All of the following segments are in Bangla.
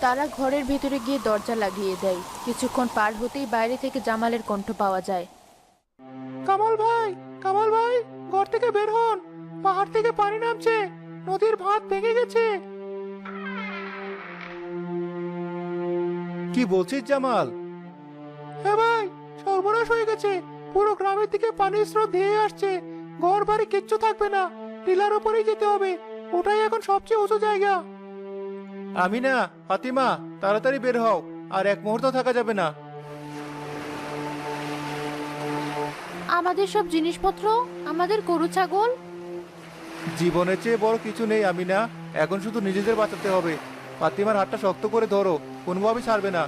তারা ঘরের ভেতরে গিয়ে দরজা লাগিয়ে দেয়। কিছুক্ষণ পার হতেই বাইরে থেকে জামালের কণ্ঠ পাওয়া যায়। কামাল ভাই, কামাল ভাই, ঘর থেকে বের হন। পাহাড় থেকে পানি নামছে, নদীর বাঁধ ভেঙে গেছে। কি বলছিস জামাল? হ্যাঁ ভাই, সর্বনাশ হয়ে গেছে। পুরো গ্রামের দিকে পানির স্রোত ধেয়ে আসছে। ঘর বাড়ি কিচ্ছু থাকবে না, টিলার উপরেই যেতে হবে। ওটাই এখন সবচেয়ে উঁচু জায়গা। আমিনা, ফাতিমা, তাড়াতাড়ি বের হও, আর এক মুহূর্ত থাকা যাবে না। আমাদের সব জিনিসপত্র, আমাদের গরু ছাগল। জীবনের চেয়ে বড় কিছু নেই আমিনা, এখন শুধু নিজেদের বাঁচাতে হবে। ফাতিমার হাতটা শক্ত করে ধরো, কোনোভাবেই ছাড়বে না।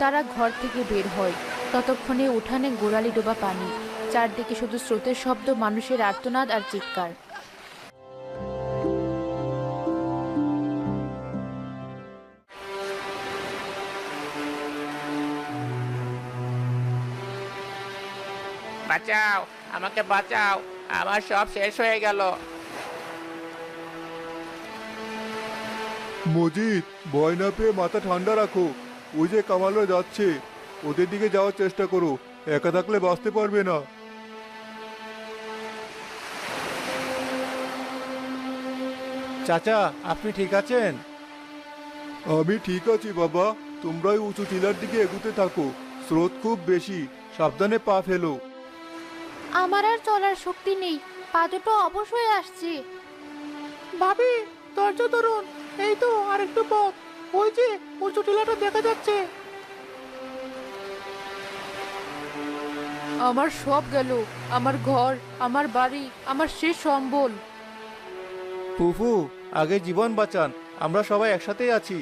তারা ঘর থেকে বের হয়। ততক্ষণে উঠানে গোড়ালি ডোবা পানি, চারদিকে শুধু স্রোতের শব্দ, মানুষের আর্তনাদ আর চিৎকার। বাঁচাও, আমাকে বাঁচাও, আমার সব শেষ হয়ে গেল। মজিদ, ভয় না পেয়ে মাথা ঠান্ডা রাখো। ওই যে কামালরা যাচ্ছে, ওদের দিকে যাওয়ার চেষ্টা করো। একা থাকলে বাঁচতে পারবে না। চাচা, আপনি ঠিক আছেন? আমি ঠিক আছি বাবা, তোমরাই উঁচু টিলার দিকে এগুতে থাকো। স্রোত খুব বেশি, সাবধানে পা ফেলো। আমার আর চলার শক্তি নেই, পা দুটো অবশ হয়ে আসছে। ভাবি, ধৈর্য ধরুন, এই তো আর একটু পথ। ওই যে উঁচু টিলাটা দেখা যাচ্ছে। আমার সব গেল, আমার ঘর, আমার বাড়ি, আমার শেষ সম্বল। ফুফু, আগে জীবন বাঁচান, আমরা সবাই একসাথেই আছি।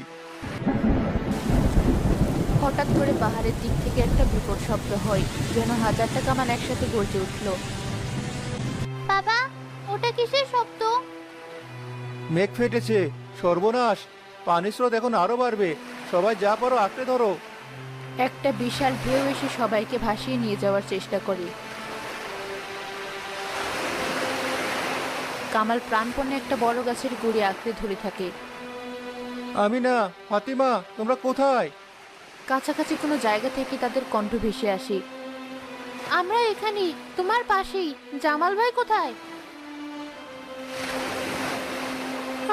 হঠাৎ করে পাহাড়ের দিক থেকে একটা বিকট শব্দ হয়, যেন হাজারটা কামান একসাথে গর্জে উঠল। বাবা, ওটা কিসের শব্দ? মেঘ ফেটেছে, সর্বনাশ! পানির স্রোত এখন আরো বাড়বে। সবাই যা পারো আঁকড়ে ধরো। একটা বিশাল ঢেউ এসে সবাইকে ভাসিয়ে নিয়ে যাওয়ার চেষ্টা করে। কামাল প্রাণপণে একটা বড় গাছের গুড়ি আঁকড়ে ধরে থাকে। আমিনা, ফাতিমা, তোমরা কোথায়? কাছাকাছি কোনো জায়গা থেকে তাদের কণ্ঠ ভেসে আসে। আমরা এখানেই, তোমার পাশেই। জামাল ভাই কোথায়?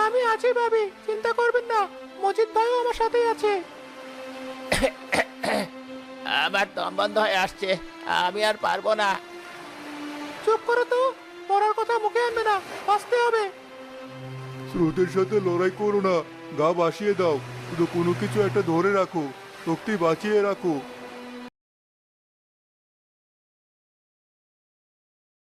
আমি আছি ভাবি, চিন্তা করবেন না। মজিদ ভাইও আমার সাথেই আছে। আমার দম বন্ধ হয়ে আসছে, আমি আর পারবো না। চুপ করো তো, মরার কথা মুখে আনবে না, বাঁচতে হবে। স্রোতের সাথে লড়াই করো না, গা ভাসিয়ে দাও। শুধু কোনো কিছু একটা ধরে রাখো, শক্তি বাঁচিয়ে রাখো।